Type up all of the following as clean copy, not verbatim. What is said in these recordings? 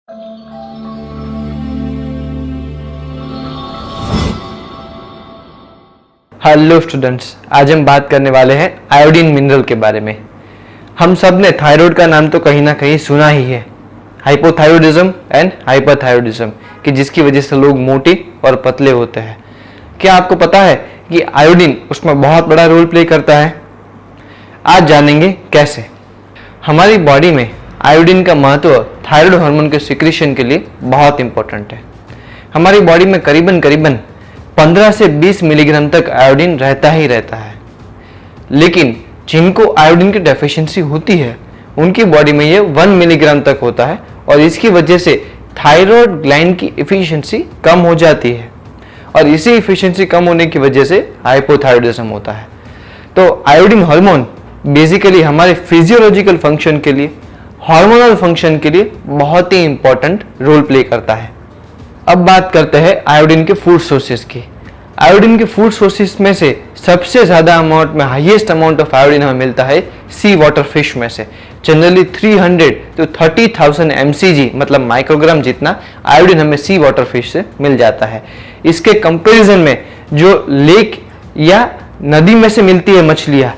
Hello students, आज हम बात करने वाले हैं आयोडीन मिनरल के बारे में। हम सब ने थायराइड का नाम तो कहीं ना कहीं सुना ही है, हाइपोथायरॉयडिज्म एंड हाइपरथायरॉयडिज्म, कि जिसकी वजह से लोग मोटे और पतले होते हैं। क्या आपको पता है कि आयोडीन उसमें बहुत बड़ा रोल प्ले करता है? आज जानेंगे कैसे। हमारी बॉडी में आयोडीन का महत्व थायराइड हार्मोन के सिक्रीशन के लिए बहुत इंपॉर्टेंट है। हमारी बॉडी में करीबन 15 से 20 मिलीग्राम तक आयोडीन रहता ही रहता है, लेकिन जिनको आयोडीन की डेफिशिएंसी होती है उनकी बॉडी में ये 1 मिलीग्राम तक होता है, और इसकी वजह से थायराइड ग्लैंड की एफिशिएंसी कम हो जाती है, और इसी एफिशिएंसी कम होने की वजह से हाइपोथायरॉयडिज्म होता है। तो आयोडीन हार्मोन बेसिकली हमारे फिजियोलॉजिकल फंक्शन के लिए, हार्मोनल फंक्शन के लिए बहुत ही इंपॉर्टेंट रोल प्ले करता है। अब बात करते हैं आयोडीन के फूड सोर्सेज की। आयोडीन के फूड सोर्सेज में से सबसे ज़्यादा अमाउंट में, हाईएस्ट अमाउंट ऑफ आयोडीन हमें मिलता है सी वाटर फिश में से। जनरली 300 to 30,000 mcg मतलब माइक्रोग्राम जितना आयोडीन हमें सी वाटर फिश से मिल जाता है। इसके कंपैरिजन में जो लेक या नदी में से मिलती है मछलियाँ,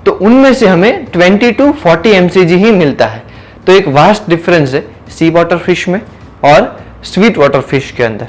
तो उनमें से हमें 20 to 40 mcg ही मिलता है। तो एक वास्ट डिफरेंस है सी वाटर फिश में और स्वीट वाटर फिश के अंदर।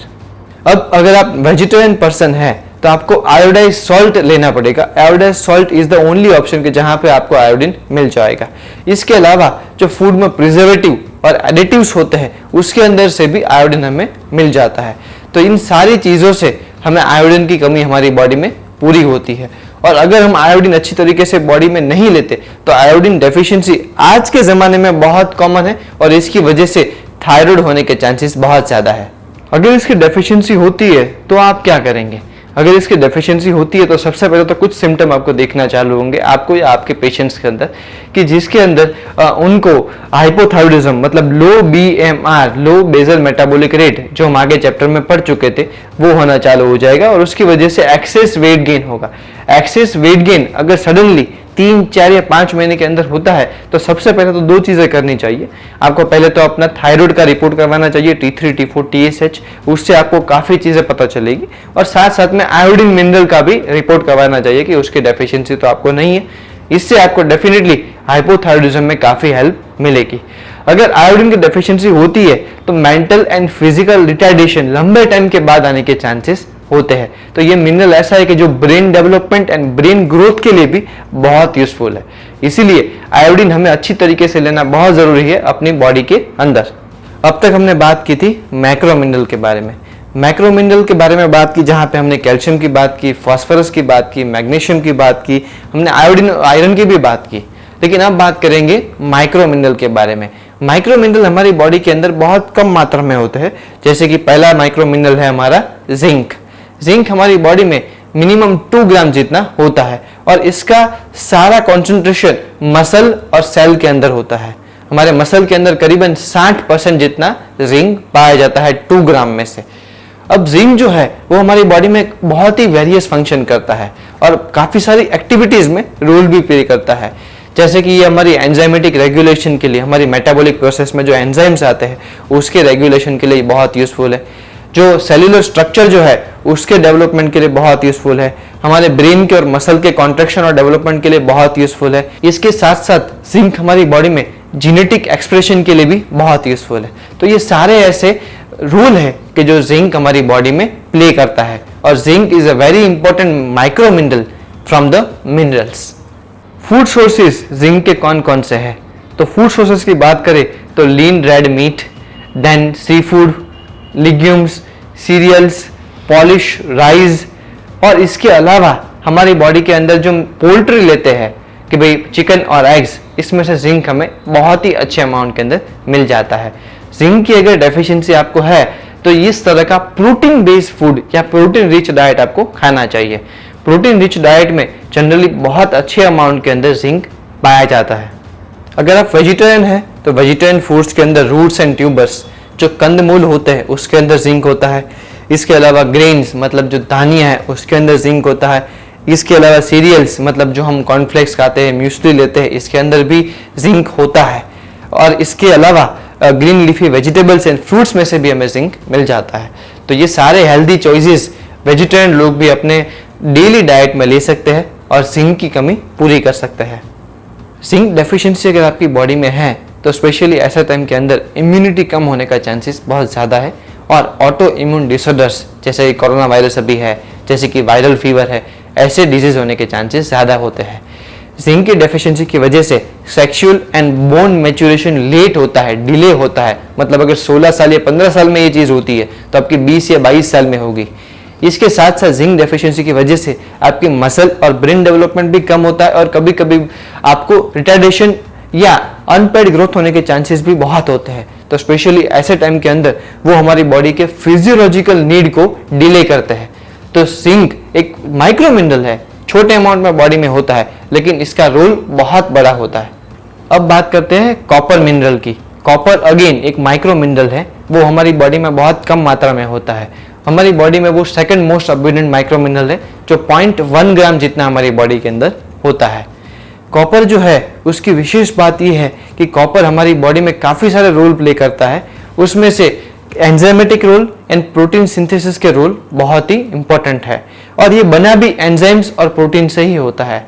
अब अगर आप वेजिटेरियन पर्सन है तो आपको आयोडाइज सॉल्ट लेना पड़ेगा। Iodise salt is the only option कि जहां पे आपको आयोडीन मिल जाएगा। इसके अलावा जो फूड में प्रिजर्वेटिव और एडिटिव्स होते हैं उसके अंदर से भी आयोडीन हमें मिल जाता है। तो इन सारी चीज़ों से हमें आयोडीन की कमी हमारी बॉडी में पूरी होती है, और अगर हम आयोडीन अच्छी तरीके से बॉडी में नहीं लेते तो आयोडीन डेफिशिएंसी आज के ज़माने में बहुत कॉमन है, और इसकी वजह से थायराइड होने के चांसेस बहुत ज़्यादा है। अगर इसकी डेफिशिएंसी होती है तो आप क्या करेंगे? अगर इसकी डेफिशिएंसी होती है तो सबसे पहले तो कुछ सिम्टम आपको देखना चालू होंगे, आपको या आपके पेशेंट्स के अंदर, कि जिसके अंदर उनको हाइपोथायरॉयडिज्म मतलब लो BMR, लो बेसल मेटाबॉलिक रेट, जो हम आगे चैप्टर में पढ़ चुके थे, वो होना चालू हो जाएगा, और उसकी वजह से एक्सेस वेट गेन होगा। एक्सेस वेट गेन अगर सडनली 3, 4 या 5 महीने के अंदर होता है तो सबसे पहले तो 2 चीज़ें करनी चाहिए आपको। पहले तो अपना थायराइड का रिपोर्ट करवाना चाहिए, T3, T4, TSH, उससे आपको काफ़ी चीज़ें पता चलेगी, और साथ साथ में आयोडीन मिनरल का भी रिपोर्ट करवाना चाहिए कि उसकी डेफिशिएंसी तो आपको नहीं है। इससे आपको डेफिनेटली हाइपोथायरॉयडिज्म में काफ़ी हेल्प मिलेगी। अगर आयोडीन की डेफिशिएंसी होती है तो मेंटल एंड फिजिकल रिटार्डेशन लंबे टाइम के बाद आने के चांसेस होते हैं। तो ये मिनरल ऐसा है कि जो brain development and brain growth के लिए भी बहुत यूजफुल है। इसीलिए आयोडीन हमें अच्छी तरीके से लेना बहुत जरूरी है अपनी बॉडी के अंदर। अब तक हमने बात की थी मैक्रो मिनरल के बारे में। मैक्रो मिनरल के बारे में बात की जहां पे हमने कैल्शियम की बात की, फास्फोरस की बात की, मैग्नीशियम की बात की, हमने आयरन की भी बात की। लेकिन अब बात करेंगे माइक्रो मिनरल के बारे में। माइक्रो मिनरल हमारी बॉडी के अंदर बहुत कम मात्रा में होते हैं। जैसे कि पहला माइक्रो मिनरल है हमारा जिंक। जिंक हमारी बॉडी में मिनिमम 2 ग्राम जितना होता है, और इसका सारा कॉन्सेंट्रेशन मसल और सेल के अंदर होता है। हमारे मसल के अंदर करीबन 60% जितना जिंक पाया जाता है 2 ग्राम में से। अब जिंक जो है वो हमारी बॉडी में बहुत ही वेरियस फंक्शन करता है, और काफ़ी सारी एक्टिविटीज़ में रोल भी प्ले करता है। जैसे कि ये हमारी एंजाइमेटिक रेगुलेशन के लिए, हमारी मेटाबॉलिक प्रोसेस में जो एंजाइम्स आते हैं उसके रेगुलेशन के लिए बहुत यूजफुल है। जो सेलुलर स्ट्रक्चर जो है उसके डेवलपमेंट के लिए बहुत यूजफुल है। हमारे ब्रेन के और मसल के कॉन्ट्रैक्शन और डेवलपमेंट के लिए बहुत यूजफुल है। इसके साथ साथ जिंक हमारी बॉडी में जेनेटिक एक्सप्रेशन के लिए भी बहुत यूजफुल है। तो ये सारे ऐसे रूल है कि जो जिंक हमारी बॉडी में प्ले करता है, और zinc is a very important micro mineral from the minerals. Food sources zinc के कौन कौन से हैं? तो फूड सोर्सेज की बात करें तो lean red meat, then seafood, legumes, cereals, polish rice, और इसके अलावा हमारी बॉडी के अंदर जो पोल्ट्री लेते हैं कि भाई चिकन और एग्स, इसमें से जिंक हमें बहुत ही अच्छे अमाउंट के अंदर मिल जाता है। जिंक की अगर डेफिशिएंसी आपको है तो इस तरह का प्रोटीन बेस्ड फूड या प्रोटीन रिच डाइट आपको खाना चाहिए। प्रोटीन रिच डाइट में जनरली बहुत अच्छे अमाउंट के अंदर जिंक पाया जाता है। अगर आप वेजिटेरियन हैं तो वेजिटेरियन फूड्स के अंदर रूट्स एंड ट्यूबर्स, जो कंदमूल होते हैं उसके अंदर जिंक होता है। इसके अलावा ग्रेन्स मतलब जो दानियाँ हैं उसके अंदर जिंक होता है। इसके अलावा सीरियल्स मतलब जो हम कॉर्नफ्लेक्स खाते हैं, म्यूसली लेते हैं, इसके अंदर भी जिंक होता है। और इसके अलावा green leafy vegetables and fruits में से भी हमें जिंक मिल जाता है। तो ये सारे हेल्दी चॉइसेस वेजिटेरियन लोग भी अपने डेली डाइट में ले सकते हैं और जिंक की कमी पूरी कर सकते हैं। जिंक डेफिशिएंसी अगर आपकी बॉडी में है तो स्पेशली ऐसा टाइम के अंदर इम्यूनिटी कम होने का चांसेस बहुत ज़्यादा है और ऑटो इम्यून डिसऑर्डर्स जैसे कि कोरोना वायरस अभी है, जैसे कि वायरल फीवर है, ऐसे डिजीज होने के चांसेस ज़्यादा होते हैं। जिंक की डेफिशिएंसी की वजह से sexual and bone maturation late होता है, डिले होता है। मतलब अगर 16 साल या 15 साल में ये चीज़ होती है तो आपकी 20 या 22 साल में होगी। इसके साथ साथ जिंक डेफिशिएंसी की वजह से आपकी मसल और ब्रेन डेवलपमेंट भी कम होता है और कभी कभी आपको रिटार्डेशन या अनपेड ग्रोथ होने के चांसेस भी बहुत होते हैं। तो स्पेशली ऐसे टाइम के अंदर वो हमारी बॉडी के फिजियोलॉजिकल नीड को डिले करते हैं। तो जिंक एक माइक्रो मिनरल है, छोटे अमाउंट में बॉडी में होता है, लेकिन इसका रोल बहुत बड़ा होता है। अब बात करते हैं कॉपर मिनरल की। कॉपर अगेन एक माइक्रो मिनरल है, वो हमारी बॉडी में बहुत कम मात्रा में होता है। हमारी बॉडी में वो second most abundant micro mineral है जो 0.1 ग्राम जितना हमारी बॉडी के अंदर होता है। कॉपर जो है उसकी विशेष बात यह है कि कॉपर हमारी बॉडी में काफ़ी सारे रोल प्ले करता है। उसमें से enzymatic role and protein synthesis के रोल बहुत ही इंपॉर्टेंट है और ये बना भी एंजाइम्स और प्रोटीन से ही होता है।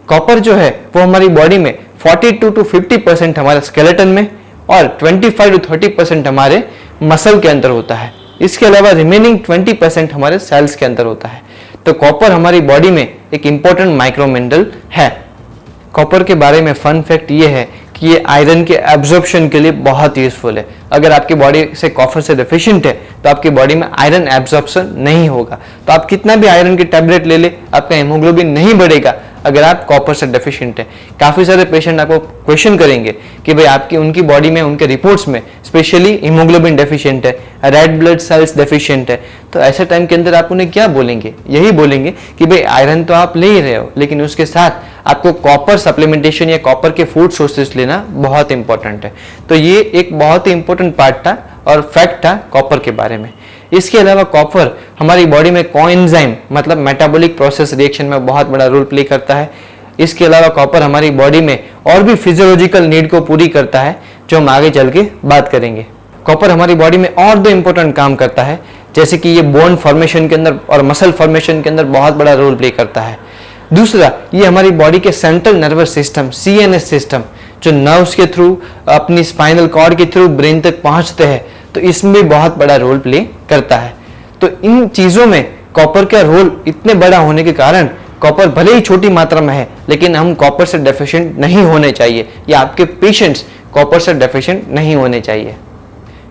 कॉपर जो है वो हमारी बॉडी में 42 to 50% हमारे स्केलेटन में और 25 to 30% हमारे मसल के अंदर होता है। इसके अलावा रिमेनिंग 20% हमारे सेल्स के अंदर होता है। तो कॉपर हमारी बॉडी में एक इंपॉर्टेंट माइक्रो मिनरल है। कॉपर के बारे में फन फैक्ट ये है कि ये आयरन के एब्जॉर्प्शन के लिए बहुत यूजफुल है। अगर आपकी बॉडी से कॉपर से डेफिशिएंट है तो आपकी बॉडी में आयरन एब्जॉर्प्शन नहीं होगा। तो आप कितना भी आयरन की टैबलेट ले ले, आपका हेमोग्लोबिन नहीं बढ़ेगा अगर आप कॉपर से डेफिशिएंट है। काफ़ी सारे पेशेंट आपको क्वेश्चन करेंगे कि भाई आपकी उनकी बॉडी में, उनके रिपोर्ट्स में स्पेशली हीमोग्लोबिन डेफिशिएंट है, रेड ब्लड सेल्स डेफिशिएंट है। तो ऐसे टाइम के अंदर आप उन्हें क्या बोलेंगे? यही बोलेंगे कि भाई आयरन तो आप ले ही रहे हो, लेकिन उसके साथ आपको कॉपर सप्लीमेंटेशन या कॉपर के फूड सोर्सेज लेना बहुत इंपॉर्टेंट है। तो ये एक बहुत ही इंपॉर्टेंट पार्ट था और फैक्ट था कॉपर के बारे में। इसके अलावा कॉपर हमारी बॉडी में कोएंजाइम मतलब मेटाबॉलिक प्रोसेस रिएक्शन में बहुत बड़ा रोल प्ले करता है। इसके अलावा कॉपर हमारी बॉडी में और भी फिजियोलॉजिकल नीड को पूरी करता है, जो हम आगे चल के बात करेंगे। कॉपर हमारी बॉडी में और दो इंपॉर्टेंट काम करता है, जैसे कि ये बोन फॉर्मेशन के अंदर और मसल फॉर्मेशन के अंदर बहुत बड़ा रोल प्ले करता है। दूसरा, ये हमारी बॉडी के central nervous system CNS system जो नर्व्स के थ्रू अपनी स्पाइनल कॉर्ड के थ्रू ब्रेन तक पहुंचते हैं, तो इसमें भी बहुत बड़ा रोल प्ले करता है। तो इन चीज़ों में कॉपर का रोल इतने बड़ा होने के कारण कॉपर भले ही छोटी मात्रा में है, लेकिन हम कॉपर से डेफिशिएंट नहीं होने चाहिए या आपके पेशेंट्स कॉपर से डेफिशिएंट नहीं होने चाहिए।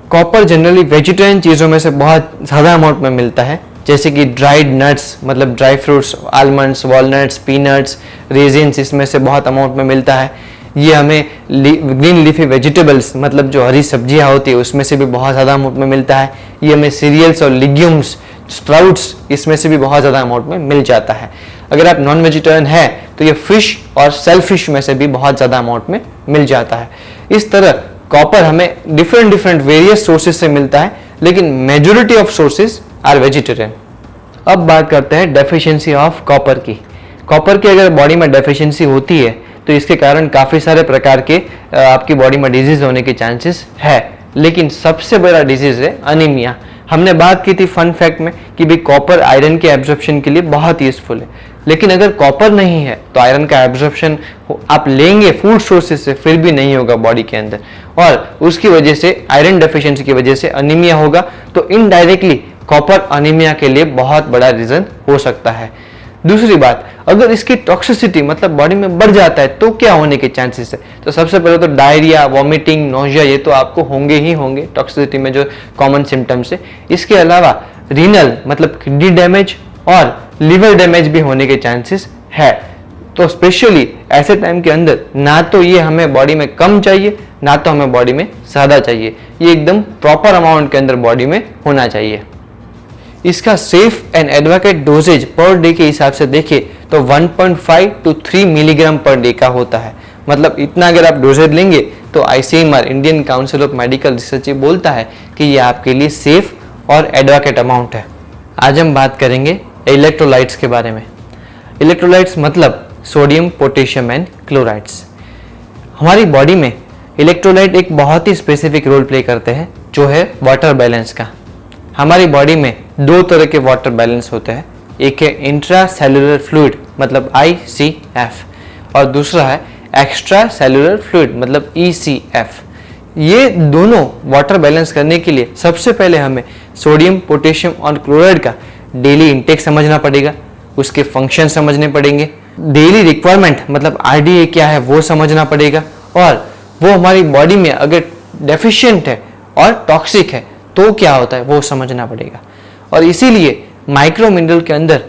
कॉपर जनरली वेजिटेरियन चीज़ों में से बहुत ज़्यादा अमाउंट में मिलता है, जैसे कि ड्राइड नट्स मतलब dry fruits, almonds, walnuts, peanuts, resins, इसमें से बहुत अमाउंट में मिलता है। ये हमें ग्रीन लीफी वेजिटेबल्स मतलब जो हरी सब्जियां होती है उसमें से भी बहुत ज़्यादा अमाउंट में मिलता है। ये हमें सीरियल्स और लिग्यूम्स, स्प्राउट्स, इसमें से भी बहुत ज़्यादा अमाउंट में मिल जाता है। अगर आप नॉन वेजिटेरियन है तो ये फिश और सेल फिश में से भी बहुत ज़्यादा अमाउंट में मिल जाता है। इस तरह कॉपर हमें डिफरेंट वेरियस सोर्सेज से मिलता है, लेकिन majority of sources are vegetarian. अब बात करते हैं डेफिशिएंसी ऑफ कॉपर की। कॉपर की अगर बॉडी में डेफिशिएंसी होती है तो इसके कारण काफ़ी सारे प्रकार के आपकी बॉडी में डिजीज होने के चांसेस है, लेकिन सबसे बड़ा डिजीज है अनीमिया। हमने बात की थी फन फैक्ट में कि भाई कॉपर आयरन के एब्जॉर्प्शन के लिए बहुत यूजफुल है, लेकिन अगर कॉपर नहीं है तो आयरन का एब्जॉर्प्शन आप लेंगे फूड सोर्सेज से फिर भी नहीं होगा बॉडी के अंदर, और उसकी वजह से आयरन डेफिशिएंसी की वजह से अनीमिया होगा। तो इनडायरेक्टली कॉपर अनीमिया के लिए बहुत बड़ा रीजन हो सकता है। दूसरी बात, अगर इसकी टॉक्सिसिटी मतलब बॉडी में बढ़ जाता है तो क्या होने के चांसेस है? तो सबसे पहले तो डायरिया, वॉमिटिंग, नोजिया, ये तो आपको होंगे ही होंगे टॉक्सिसिटी में जो कॉमन सिम्टम्स है। इसके अलावा रीनल मतलब किडनी डैमेज और लिवर डैमेज भी होने के चांसेस है। तो स्पेशली ऐसे टाइम के अंदर ना तो ये हमें बॉडी में कम चाहिए, ना तो हमें बॉडी में ज़्यादा चाहिए। ये एकदम प्रॉपर अमाउंट के अंदर बॉडी में होना चाहिए। इसका safe and adequate doses per day के हिसाब से देखें तो 1.5 to 3 मिलीग्राम पर डे का होता है। मतलब इतना अगर आप डोजेज लेंगे तो ICMR Indian council of medical research बोलता है कि ये आपके लिए सेफ और एडवोकेट अमाउंट है। आज हम बात करेंगे इलेक्ट्रोलाइट्स के बारे में। इलेक्ट्रोलाइट्स मतलब सोडियम, पोटेशियम एंड क्लोराइड्स। हमारी बॉडी में इलेक्ट्रोलाइट एक बहुत ही स्पेसिफिक रोल प्ले करते हैं जो है वाटर बैलेंस का। हमारी बॉडी में दो तरह के वाटर बैलेंस होते हैं, एक है इंट्रा सेलुलर फ्लूइड मतलब ICF और दूसरा है एक्स्ट्रा सेलुलर फ्लूइड मतलब ECF। ये दोनों वाटर बैलेंस करने के लिए सबसे पहले हमें सोडियम, पोटेशियम और क्लोराइड का डेली इंटेक समझना पड़ेगा, उसके फंक्शन समझने पड़ेंगे, डेली रिक्वायरमेंट मतलब RDA क्या है वो समझना पड़ेगा, और वो हमारी बॉडी में अगर डेफिशिएंट है और टॉक्सिक है तो क्या होता है वो समझना पड़ेगा। और इसीलिए माइक्रो मिनरल के अंदर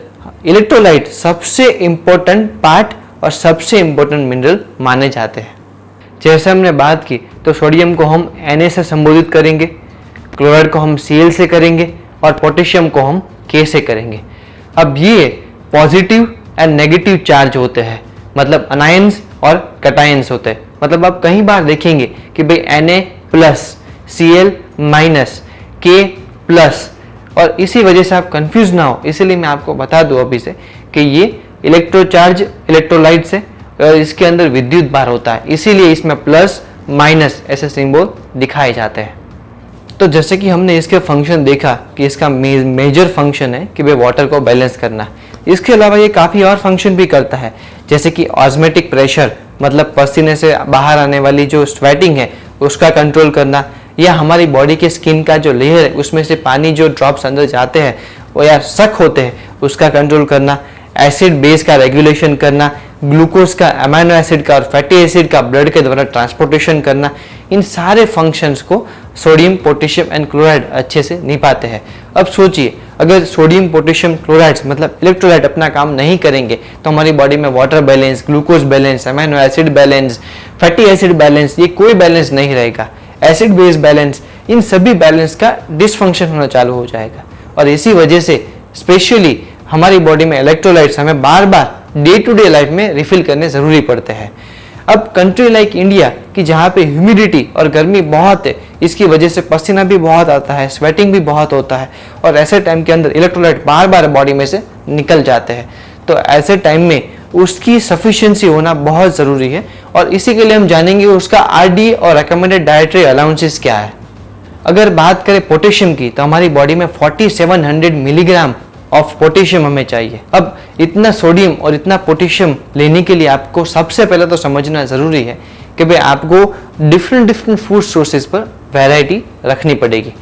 इलेक्ट्रोलाइट सबसे इंपॉर्टेंट पार्ट और सबसे इंपॉर्टेंट मिनरल माने जाते हैं। जैसे हमने बात की तो सोडियम को हम Na से संबोधित करेंगे, क्लोराइड को हम Cl से करेंगे और पोटेशियम को हम K से करेंगे। अब ये पॉजिटिव एंड नेगेटिव चार्ज होते हैं, मतलब अनायंस और कटायंस होते हैं। मतलब आप कई बार देखेंगे कि भाई Na plus, Cl minus, K plus, और इसी वजह से आप कंफ्यूज ना हो इसलिए मैं आपको बता दूं अभी से कि ये इलेक्ट्रोचार्ज इलेक्ट्रोलाइट से और इसके अंदर विद्युत भार होता है, इसीलिए इसमें प्लस माइनस ऐसे सिंबल दिखाए जाते हैं। तो जैसे कि हमने इसके फंक्शन देखा कि इसका मेजर फंक्शन है कि भाई वाटर को बैलेंस करना। इसके अलावा ये काफ़ी और फंक्शन भी करता है, जैसे कि ऑस्मेटिक प्रेशर मतलब पसीने से बाहर आने वाली जो स्वेटिंग है उसका कंट्रोल करना, या हमारी बॉडी के स्किन का जो लेयर है उसमें से पानी जो ड्रॉप्स अंदर जाते हैं वो या सक होते हैं उसका कंट्रोल करना, एसिड बेस का रेगुलेशन करना, ग्लूकोज का, अमीनो एसिड का और फैटी एसिड का ब्लड के द्वारा ट्रांसपोर्टेशन करना। इन सारे फंक्शंस को सोडियम, पोटेशियम एंड क्लोराइड अच्छे से निभाते हैं। अब सोचिए अगर सोडियम, पोटेशियम, क्लोराइड्स मतलब इलेक्ट्रोलाइट अपना काम नहीं करेंगे तो हमारी बॉडी में water balance, glucose balance, amino acid balance, fatty acid balance, ये कोई बैलेंस नहीं रहेगा। एसिड बेस बैलेंस, इन सभी बैलेंस का डिसफंक्शन होना चालू हो जाएगा। और इसी वजह से स्पेशली हमारी बॉडी में इलेक्ट्रोलाइट्स हमें बार बार डे टू डे लाइफ में रिफिल करने जरूरी पड़ते हैं। अब कंट्री लाइक इंडिया की जहाँ पे ह्यूमिडिटी और गर्मी बहुत है, इसकी वजह से पसीना भी बहुत आता है, स्वेटिंग भी बहुत होता है, और ऐसे टाइम के अंदर इलेक्ट्रोलाइट बार बार बॉडी में से निकल जाते हैं। तो ऐसे टाइम में उसकी सफिशिएंसी होना बहुत ज़रूरी है, और इसी के लिए हम जानेंगे उसका RDA और रिकमेंडेड डाइटरी अलाउंसेस क्या है। अगर बात करें पोटेशियम की तो हमारी बॉडी में 4700 मिलीग्राम ऑफ पोटेशियम हमें चाहिए। अब इतना सोडियम और इतना पोटेशियम लेने के लिए आपको सबसे पहले तो समझना ज़रूरी है कि भाई आपको डिफरेंट फूड सोर्सेज पर वैरायटी रखनी पड़ेगी।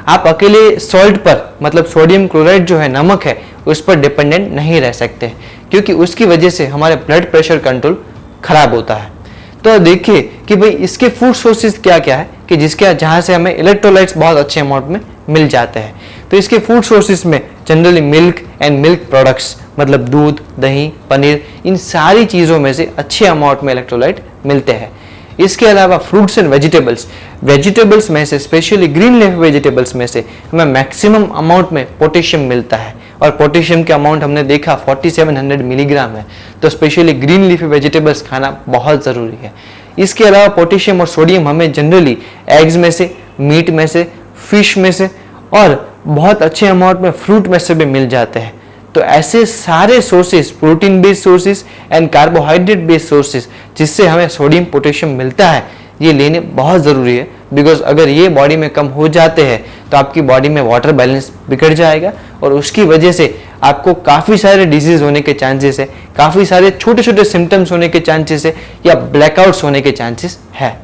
आप अकेले सॉल्ट पर मतलब सोडियम क्लोराइड जो है, नमक है, उस पर डिपेंडेंट नहीं रह सकते, क्योंकि उसकी वजह से हमारे ब्लड प्रेशर कंट्रोल खराब होता है। तो देखिए कि भाई इसके फूड सोर्सेज क्या क्या है कि जिसके जहाँ से हमें इलेक्ट्रोलाइट्स बहुत अच्छे अमाउंट में मिल जाते हैं। तो इसके फूड सोर्सेज में generally milk and milk products मतलब दूध, दही, पनीर, इन सारी चीज़ों में से अच्छे अमाउंट में इलेक्ट्रोलाइट मिलते हैं। इसके अलावा फ्रूट्स एंड वेजिटेबल्स में से स्पेशली ग्रीन लीफ वेजिटेबल्स में से हमें मैक्सिमम अमाउंट में पोटेशियम मिलता है, और पोटेशियम के अमाउंट हमने देखा 4700 मिलीग्राम है। तो स्पेशली ग्रीन लीफी वेजिटेबल्स खाना बहुत ज़रूरी है। इसके अलावा पोटेशियम और सोडियम हमें जनरली एग्स में से, मीट में से, फिश में से और बहुत अच्छे अमाउंट में फ्रूट में से भी मिल जाते हैं। तो ऐसे सारे sources, protein based sources and carbohydrate based sources जिससे हमें सोडियम, पोटेशियम मिलता है, ये लेने बहुत ज़रूरी है। बिकॉज अगर ये बॉडी में कम हो जाते हैं तो आपकी बॉडी में वाटर बैलेंस बिगड़ जाएगा, और उसकी वजह से आपको काफ़ी सारे डिजीज होने के चांसेस है, काफ़ी सारे छोटे छोटे सिम्टम्स होने के चांसेस है, या ब्लैकआउट्स होने के चांसेस है।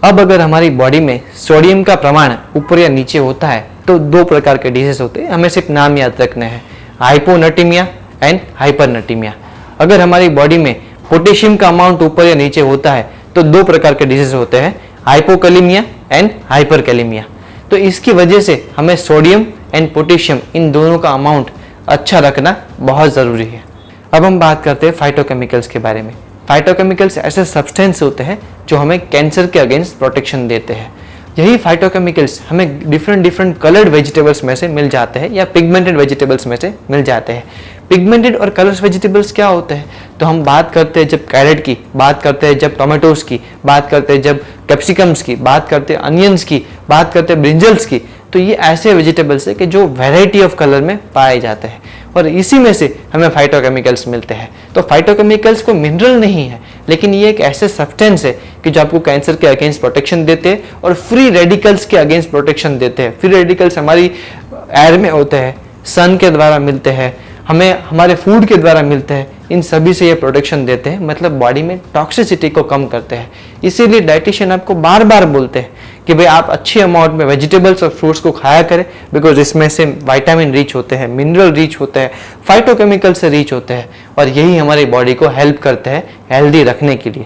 अब अगर हमारी बॉडी में सोडियम का प्रमाण ऊपर या नीचे होता है तो दो प्रकार के डिजीज होते हैं, हमें सिर्फ नाम याद रखने हैं, हाइपोनेटिमिया एंड हाइपरनेटिमिया। अगर हमारी बॉडी में पोटेशियम का अमाउंट ऊपर या नीचे होता है तो दो प्रकार के डिजीज होते हैं, हाइपोकैलेमिया एंड हाइपरकैलेमिया। तो इसकी वजह से हमें सोडियम एंड पोटेशियम इन दोनों का अमाउंट अच्छा रखना बहुत ज़रूरी है। अब हम बात करते हैं फाइटोकेमिकल्स के बारे में। फाइटोकेमिकल्स ऐसे सब्सटेंस होते हैं जो हमें कैंसर के अगेंस्ट प्रोटेक्शन देते हैं। यही फाइटोकेमिकल्स हमें डिफरेंट कलर्ड वेजिटेबल्स में से मिल जाते हैं या पिगमेंटेड वेजिटेबल्स में से मिल जाते हैं। पिगमेंटेड और कलर्स वेजिटेबल्स क्या होते हैं? तो हम बात करते हैं जब कैरेट की, बात करते हैं जब टोमेटोज की, बात करते हैं जब कैप्सिकम्स की, बात करते हैं अनियंस की, बात करते हैं ब्रिंजल्स की। तो ये ऐसे वेजिटेबल्स है कि जो वैरायटी ऑफ कलर में पाए जाते हैं और इसी में से हमें फाइटोकेमिकल्स मिलते हैं। तो फाइटोकेमिकल्स कोई मिनरल नहीं है, लेकिन ये एक ऐसे सब्सटेंस है कि जो आपको कैंसर के अगेंस्ट प्रोटेक्शन देते हैं और फ्री रेडिकल्स के अगेंस्ट प्रोटेक्शन देते हैं। फ्री रेडिकल्स हमारी एयर में होते हैं, सन के द्वारा मिलते हैं, हमें हमारे फूड के द्वारा मिलते हैं, इन सभी से ये प्रोटेक्शन देते हैं, मतलब बॉडी में टॉक्सिसिटी को कम करते हैं। इसीलिए डाइटिशियन आपको बार बार बोलते हैं कि भाई आप अच्छी अमाउंट में वेजिटेबल्स और फ्रूट्स को खाया करें, बिकॉज इसमें से विटामिन रिच होते हैं, मिनरल रिच होते हैं, फाइटोकेमिकल से रिच होते हैं और यही हमारी बॉडी को हेल्प करते हैं हेल्दी रखने के लिए।